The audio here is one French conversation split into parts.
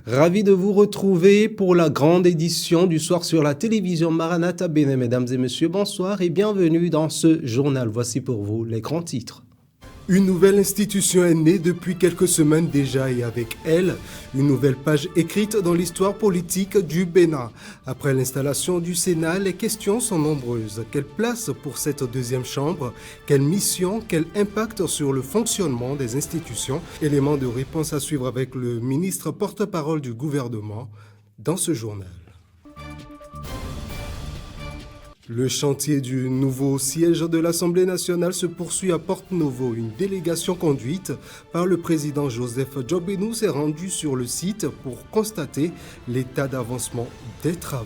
Ravi de vous retrouver pour la grande édition du soir sur la télévision Maranatha Bénin. Mesdames et messieurs, bonsoir et bienvenue dans ce journal. Voici pour vous les grands titres. Une nouvelle institution est née depuis quelques semaines déjà et avec elle, une nouvelle page écrite dans l'histoire politique du Bénin. Après l'installation du Sénat, les questions sont nombreuses. Quelle place pour cette deuxième chambre? Quelle mission? Quel impact sur le fonctionnement des institutions? Élément de réponse à suivre avec le ministre porte-parole du gouvernement dans ce journal. Le chantier du nouveau siège de l'Assemblée nationale se poursuit à Porte-Novo. Une délégation conduite par le président Joseph Djobenou s'est rendue sur le site pour constater l'état d'avancement des travaux.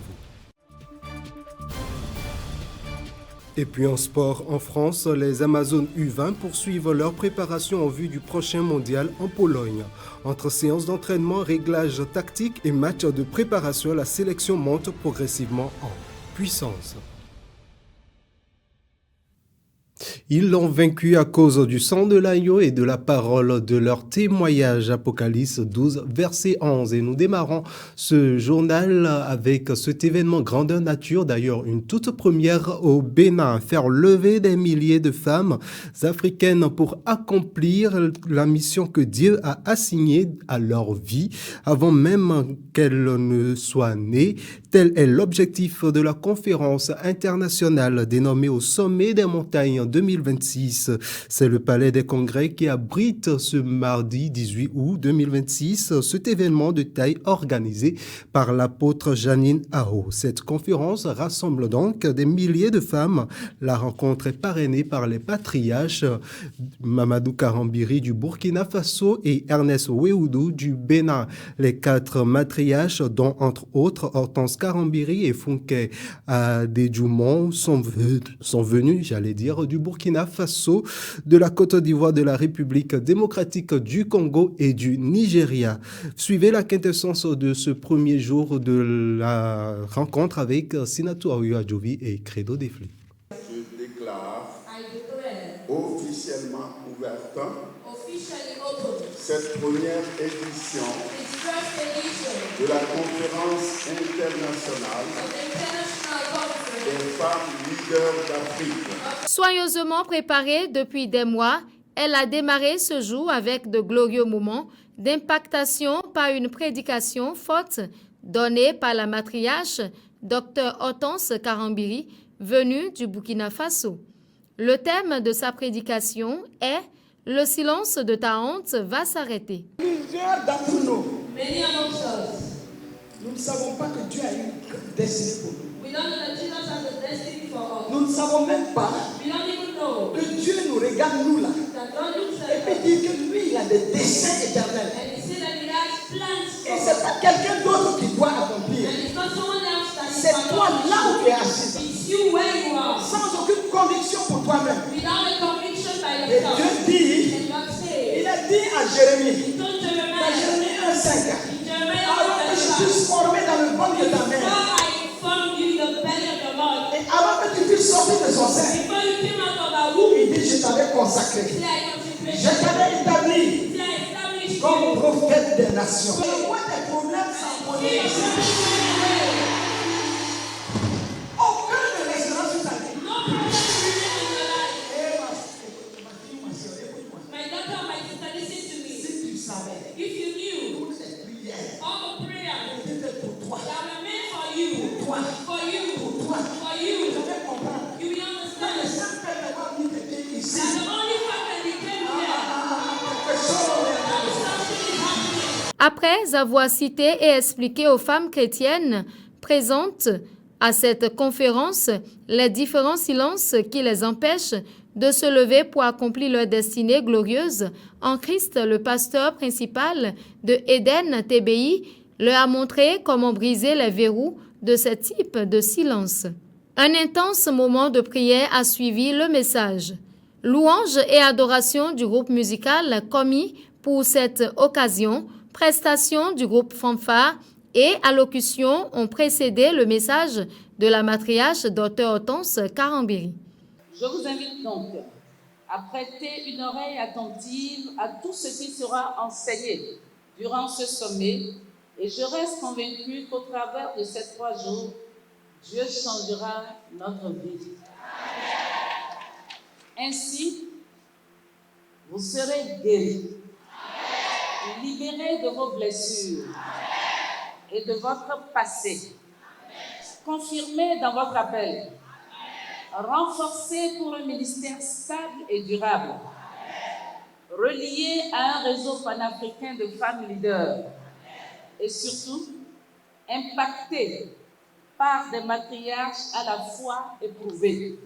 Et puis en sport, en France, les Amazones U20 poursuivent leur préparation en vue du prochain mondial en Pologne. Entre séances d'entraînement, réglages tactiques et matchs de préparation, la sélection monte progressivement en puissance. Ils l'ont vaincu à cause du sang de l'agneau et de la parole de leur témoignage. Apocalypse 12, verset 11. Et nous démarrons ce journal avec cet événement grandeur nature, d'ailleurs une toute première au Bénin, faire lever des milliers de femmes africaines pour accomplir la mission que Dieu a assignée à leur vie avant même qu'elles ne soient nées. Tel est l'objectif de la conférence internationale dénommée au sommet des montagnes 2026. C'est le Palais des Congrès qui abrite ce mardi 18 août 2026 cet événement de taille organisé par l'apôtre Janine Aho. Cette conférence rassemble donc des milliers de femmes. La rencontre est parrainée par les patriarches Mamadou Karambiri du Burkina Faso et Ernest Weoudou du Bénin. Les quatre matriarches, dont entre autres Hortense Karambiri et Funke Adedjoumon, sont venus, du Burkina Faso, de la Côte d'Ivoire, de la République démocratique du Congo et du Nigeria. Suivez la quintessence de ce premier jour de la rencontre avec Sinatou Aoyo Adjovi et Credo Defli. Je déclare officiellement ouverte cette première édition de la conférence internationale des femmes leaders d'Afrique. Soigneusement préparée depuis des mois, elle a démarré ce jour avec de glorieux moments d'impactation par une prédication forte donnée par la matriarche Dr Hortense Karambiri, venue du Burkina Faso. Le thème de sa prédication est « Le silence de ta honte va s'arrêter ». Plusieurs d'entre nous, nous ne savons pas que Dieu a une destinée pour nous. Nous ne savons même pas que Dieu nous regarde, nous là, et puis dire que lui, il a des desseins éternels. Et ce n'est pas quelqu'un d'autre qui doit accomplir. C'est toi là où tu es assis, sans aucune conviction pour toi-même. Et Dieu dit, il a dit à Jérémie, dans Jérémie 1,5, avant que je puisse former dans le ventre de ta mère, et avant que tu puisses sortir de son sein, il dit, je t'avais consacré, je t'avais établi comme prophète des nations. Moi, tes problèmes sans produire. Aucun ne restera sur ta vie. Si tu savais, toutes ces prières étaient pour toi. Pour toi. Je vais comprendre. Le Saint-Père va venir te dire ici. Après avoir cité et expliqué aux femmes chrétiennes présentes à cette conférence les différents silences qui les empêchent de se lever pour accomplir leur destinée glorieuse, en Christ, le pasteur principal de Eden TBI leur a montré comment briser les verrous de ce type de silence. Un intense moment de prière a suivi le message. Louange et adoration du groupe musical commis pour cette occasion, prestations du groupe Fanfare et allocutions ont précédé le message de la matriarche Dr Hortense Karambiri. Je vous invite donc à prêter une oreille attentive à tout ce qui sera enseigné durant ce sommet Et je reste convaincue qu'au travers de ces 3 jours, Dieu changera notre vie. Ainsi, vous serez guéris, libérés de vos blessures et de votre passé, confirmés dans votre appel, renforcés pour un ministère stable et durable, reliés à un réseau panafricain de femmes leaders et surtout impactés par des matriarches à la fois éprouvés.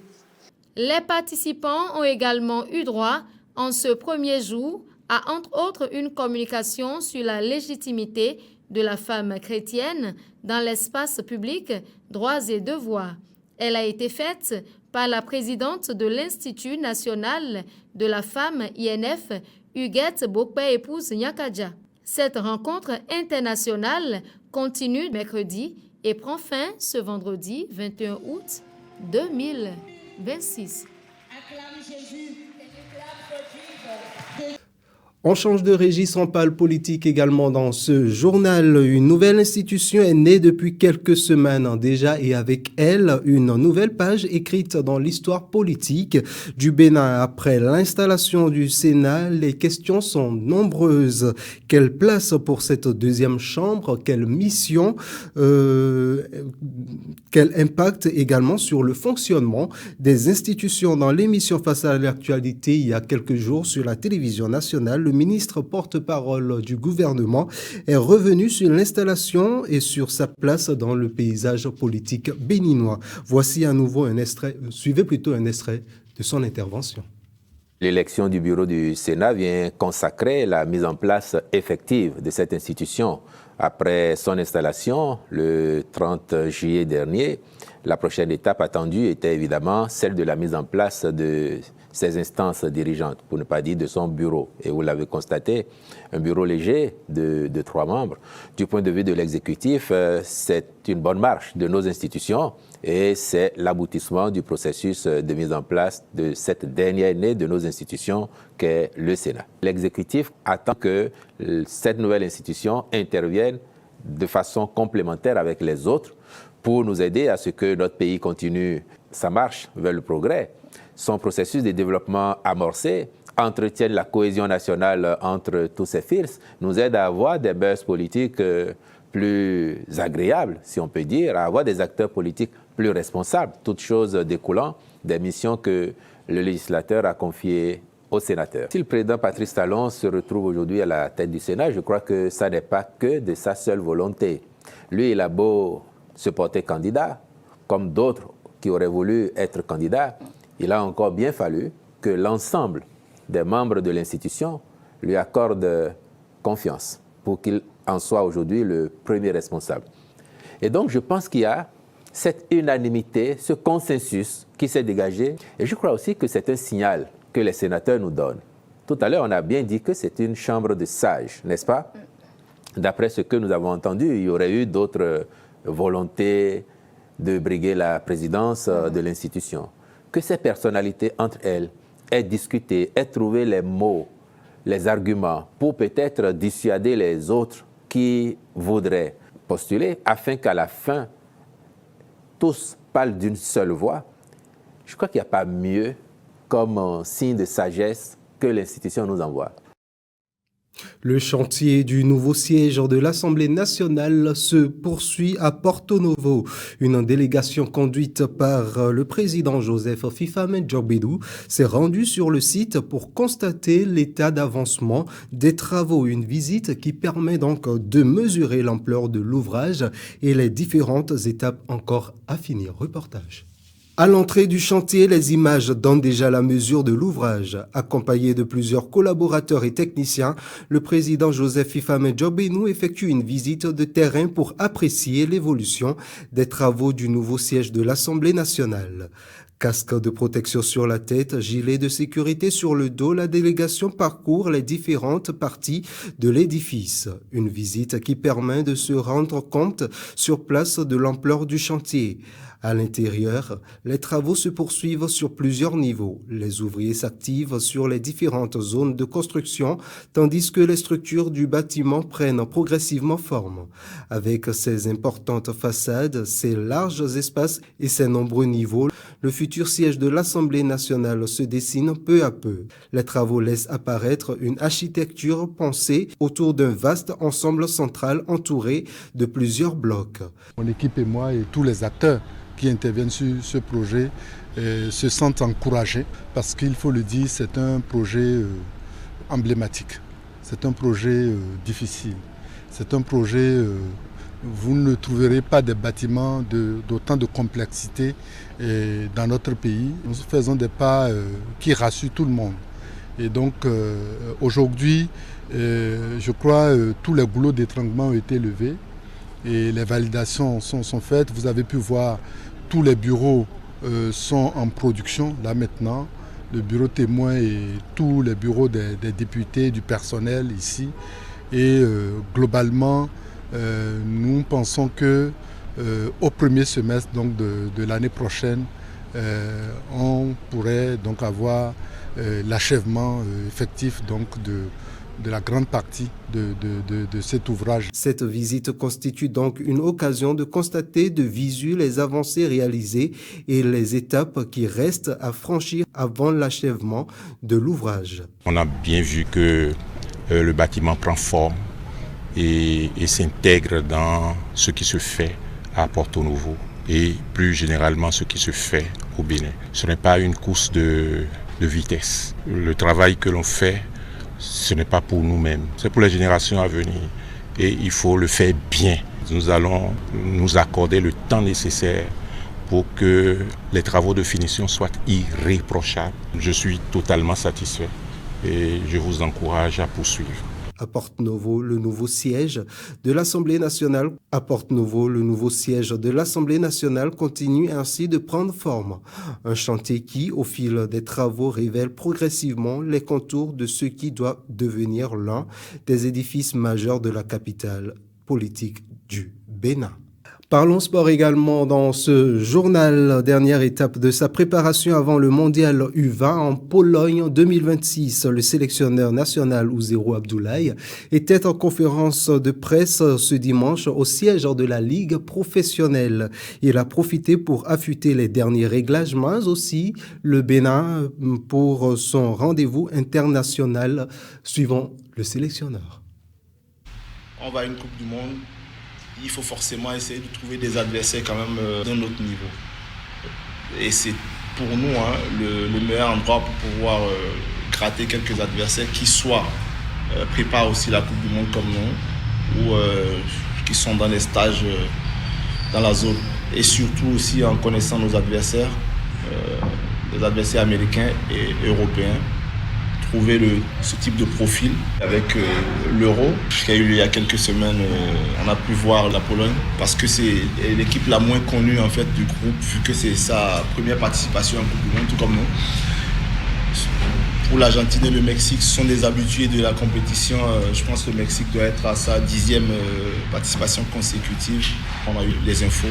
Les participants ont également eu droit, en ce premier jour, à entre autres une communication sur la légitimité de la femme chrétienne dans l'espace public, droits et devoirs. Elle a été faite par la présidente de l'Institut national de la femme INF, Huguette Bokpe-Épouse Nyakadja. Cette rencontre internationale continue mercredi et prend fin ce vendredi 21 août 2026. On change de registre, on parle politique également dans ce journal. Une nouvelle institution est née depuis quelques semaines déjà et avec elle, une nouvelle page écrite dans l'histoire politique du Bénin. Après l'installation du Sénat, les questions sont nombreuses. Quelle place pour cette deuxième chambre? Quelle mission? Quel impact également sur le fonctionnement des institutions? Dans l'émission Face à l'actualité, il y a quelques jours sur la télévision nationale, le ministre porte-parole du gouvernement est revenu sur l'installation et sur sa place dans le paysage politique béninois. Voici à nouveau un extrait, suivez plutôt un extrait de son intervention. L'élection du bureau du Sénat vient consacrer la mise en place effective de cette institution. Après son installation, le 30 juillet dernier, la prochaine étape attendue était évidemment celle de la mise en place de ses instances dirigeantes, pour ne pas dire de son bureau. Et vous l'avez constaté, un bureau léger de 3 membres. Du point de vue de l'exécutif, c'est une bonne marche de nos institutions et c'est l'aboutissement du processus de mise en place de cette dernière année de nos institutions qu'est le Sénat. L'exécutif attend que cette nouvelle institution intervienne de façon complémentaire avec les autres pour nous aider à ce que notre pays continue sa marche vers le progrès. Son processus de développement amorcé entretienne la cohésion nationale entre tous ses fils, nous aide à avoir des bases politiques plus agréables, si on peut dire, à avoir des acteurs politiques plus responsables, toutes choses découlant des missions que le législateur a confiées aux sénateurs. Si le président Patrice Talon se retrouve aujourd'hui à la tête du Sénat, je crois que ça n'est pas que de sa seule volonté. Lui, il a beau se porter candidat, comme d'autres qui auraient voulu être candidats, il a encore bien fallu que l'ensemble des membres de l'institution lui accordent confiance pour qu'il en soit aujourd'hui le premier responsable. Et donc, je pense qu'il y a cette unanimité, ce consensus qui s'est dégagé. Et je crois aussi que c'est un signal que les sénateurs nous donnent. Tout à l'heure, on a bien dit que c'est une chambre de sages, n'est-ce pas? D'après ce que nous avons entendu, il y aurait eu d'autres volontés de briguer la présidence de l'institution. Que ces personnalités, entre elles, aient discuté, aient trouvé les mots, les arguments pour peut-être dissuader les autres qui voudraient postuler afin qu'à la fin, tous parlent d'une seule voix. Je crois qu'il n'y a pas mieux comme signe de sagesse que l'institution nous envoie. Le chantier du nouveau siège de l'Assemblée nationale se poursuit à Porto Novo. Une délégation conduite par le président Joseph Fifame Djobedou s'est rendue sur le site pour constater l'état d'avancement des travaux. Une visite qui permet donc de mesurer l'ampleur de l'ouvrage et les différentes étapes encore à finir. Reportage. À l'entrée du chantier, les images donnent déjà la mesure de l'ouvrage. Accompagné de plusieurs collaborateurs et techniciens, le président Joseph Fifame Djobedou effectue une visite de terrain pour apprécier l'évolution des travaux du nouveau siège de l'Assemblée nationale. Casque de protection sur la tête, gilet de sécurité sur le dos, la délégation parcourt les différentes parties de l'édifice. Une visite qui permet de se rendre compte sur place de l'ampleur du chantier. À l'intérieur, les travaux se poursuivent sur plusieurs niveaux. Les ouvriers s'activent sur les différentes zones de construction, tandis que les structures du bâtiment prennent progressivement forme. Avec ses importantes façades, ses larges espaces et ses nombreux niveaux, le futur siège de l'Assemblée nationale se dessine peu à peu. Les travaux laissent apparaître une architecture pensée autour d'un vaste ensemble central entouré de plusieurs blocs. Mon équipe et moi et tous les acteurs qui interviennent sur ce projet se sentent encouragés parce qu'il faut le dire, c'est un projet emblématique, c'est un projet difficile, c'est un projet, vous ne trouverez pas des bâtiments d'autant de complexité dans notre pays. Nous faisons des pas qui rassurent tout le monde. Et donc aujourd'hui, je crois tous les goulots d'étranglement ont été levés et les validations sont faites. Vous avez pu voir tous les bureaux sont en production là maintenant. Le bureau témoin et tous les bureaux des députés, du personnel ici. Et globalement, nous pensons que au premier semestre donc, de l'année prochaine, on pourrait donc avoir l'achèvement effectif donc, de la grande partie de cet ouvrage. Cette visite constitue donc une occasion de constater de visu les avancées réalisées et les étapes qui restent à franchir avant l'achèvement de l'ouvrage. On a bien vu que le bâtiment prend forme et s'intègre dans ce qui se fait à Porto Novo et plus généralement ce qui se fait au Bénin. Ce n'est pas une course de vitesse. Le travail que l'on fait, ce n'est pas pour nous-mêmes, c'est pour les générations à venir et il faut le faire bien. Nous allons nous accorder le temps nécessaire pour que les travaux de finition soient irréprochables. Je suis totalement satisfait et je vous encourage à poursuivre. À Porto Novo, le nouveau siège de l'Assemblée nationale. À Porto Novo, le nouveau siège de l'Assemblée nationale continue ainsi de prendre forme. Un chantier qui, au fil des travaux, révèle progressivement les contours de ce qui doit devenir l'un des édifices majeurs de la capitale politique du Bénin. Parlons sport également dans ce journal, dernière étape de sa préparation avant le mondial U20 en Pologne 2026. Le sélectionneur national Ouzero Abdoulaye était en conférence de presse ce dimanche au siège de la Ligue professionnelle. Il a profité pour affûter les derniers réglages, mais aussi le Bénin pour son rendez-vous international suivant le sélectionneur. On va à une Coupe du Monde. Il faut forcément essayer de trouver des adversaires quand même d'un autre niveau. Et c'est pour nous le meilleur endroit pour pouvoir gratter quelques adversaires qui soit préparent aussi la Coupe du Monde comme nous ou qui sont dans les stages dans la zone. Et surtout aussi en connaissant nos adversaires, les adversaires américains et européens. Trouver ce type de profil avec l'Euro qu'il y a eu il y a quelques semaines. On a pu voir la Pologne parce que c'est l'équipe la moins connue en fait du groupe vu que c'est sa première participation en Coupe du Monde tout comme nous. Pour l'Argentine et le Mexique, ce sont des habitués de la compétition. Je pense que le Mexique doit être à sa 10e participation consécutive. On a eu les infos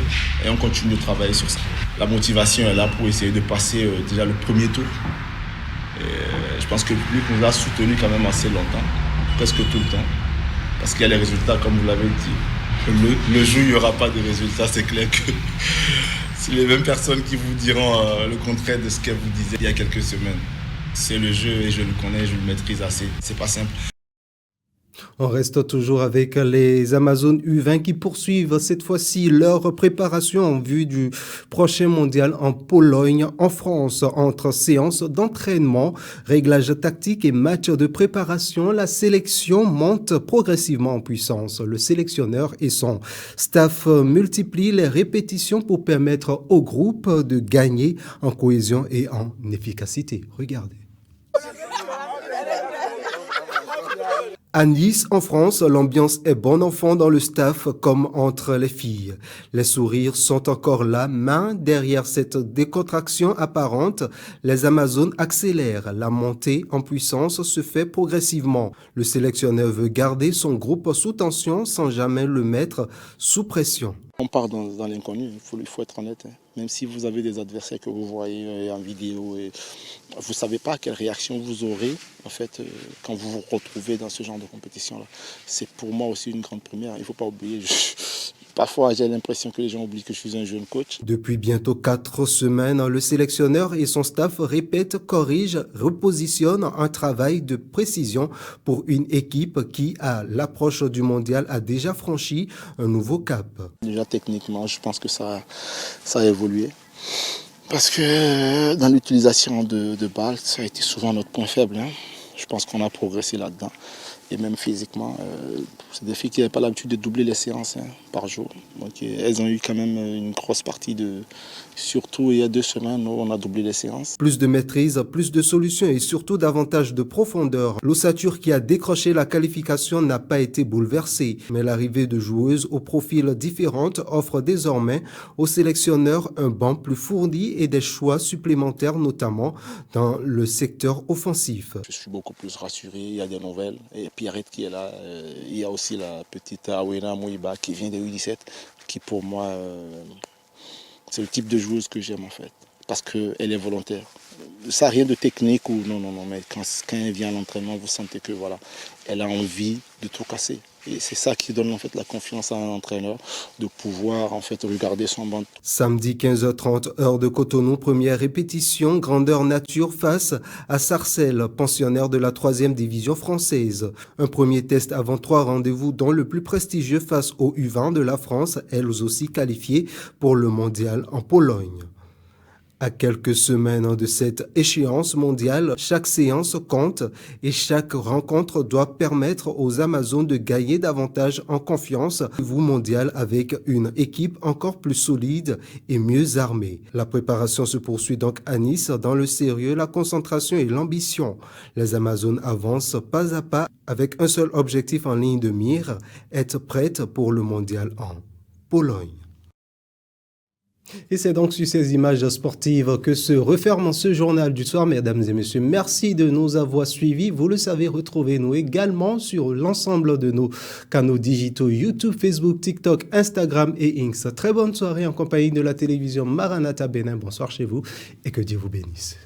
et on continue de travailler sur ça. La motivation est là pour essayer de passer déjà le premier tour. Je pense que le public nous a soutenus quand même assez longtemps, presque tout le temps, parce qu'il y a les résultats, comme vous l'avez dit. Le jour où il n'y aura pas de résultats, c'est clair que c'est les mêmes personnes qui vous diront le contraire de ce qu'elles vous disaient il y a quelques semaines. C'est le jeu et je le connais, je le maîtrise assez. C'est pas simple. On reste toujours avec les Amazones U20 qui poursuivent cette fois-ci leur préparation en vue du prochain mondial en Pologne, en France. Entre séances d'entraînement, réglages tactiques et matchs de préparation, la sélection monte progressivement en puissance. Le sélectionneur et son staff multiplient les répétitions pour permettre au groupe de gagner en cohésion et en efficacité. Regardez. À Nice, en France, l'ambiance est bon enfant dans le staff comme entre les filles. Les sourires sont encore là, mais derrière cette décontraction apparente, les Amazones accélèrent. La montée en puissance se fait progressivement. Le sélectionneur veut garder son groupe sous tension sans jamais le mettre sous pression. On part dans l'inconnu, il faut être honnête. Même si vous avez des adversaires que vous voyez en vidéo, et vous ne savez pas quelle réaction vous aurez en fait, quand vous vous retrouvez dans ce genre de compétition-là. C'est pour moi aussi une grande première. Il ne faut pas oublier. Parfois, j'ai l'impression que les gens oublient que je suis un jeune coach. Depuis bientôt 4 semaines, le sélectionneur et son staff répètent, corrigent, repositionnent un travail de précision pour une équipe qui, à l'approche du mondial, a déjà franchi un nouveau cap. Déjà, techniquement, je pense que ça a évolué. Parce que dans l'utilisation de balles, ça a été souvent notre point faible. Je pense qu'on a progressé là-dedans. Et même physiquement, c'est des filles qui n'avaient pas l'habitude de doubler les séances par jour. Donc elles ont eu quand même une grosse partie de... Surtout il y a 2 semaines où on a doublé les séances. Plus de maîtrise, plus de solutions et surtout davantage de profondeur. L'ossature qui a décroché la qualification n'a pas été bouleversée. Mais l'arrivée de joueuses aux profils différents offre désormais aux sélectionneurs un banc plus fourni et des choix supplémentaires, notamment dans le secteur offensif. Je suis beaucoup plus rassuré, il y a des nouvelles. Et Pierrette qui est là, il y a aussi la petite Awena Mouiba qui vient de U17, qui pour moi, c'est le type de joueuse que j'aime en fait, parce qu'elle est volontaire. Ça n'a rien de technique ou non, mais quand elle vient à l'entraînement, vous sentez que voilà, elle a envie de tout casser. Et c'est ça qui donne en fait la confiance à un entraîneur de pouvoir en fait regarder son banc. Samedi 15h30, heure de Cotonou, première répétition, grandeur nature face à Sarcelles, pensionnaire de la 3e division française. Un premier test avant 3 rendez-vous dont le plus prestigieux face aux U20 de la France, elles aussi qualifiées pour le mondial en Pologne. À quelques semaines de cette échéance mondiale, chaque séance compte et chaque rencontre doit permettre aux Amazones de gagner davantage en confiance au niveau mondial avec une équipe encore plus solide et mieux armée. La préparation se poursuit donc à Nice dans le sérieux, la concentration et l'ambition. Les Amazones avancent pas à pas avec un seul objectif en ligne de mire, être prêtes pour le mondial en Pologne. Et c'est donc sur ces images sportives que se referme ce journal du soir. Mesdames et messieurs, merci de nous avoir suivis. Vous le savez, retrouvez-nous également sur l'ensemble de nos canaux digitaux YouTube, Facebook, TikTok, Instagram et X. Très bonne soirée en compagnie de la télévision Maranatha Bénin. Bonsoir chez vous et que Dieu vous bénisse.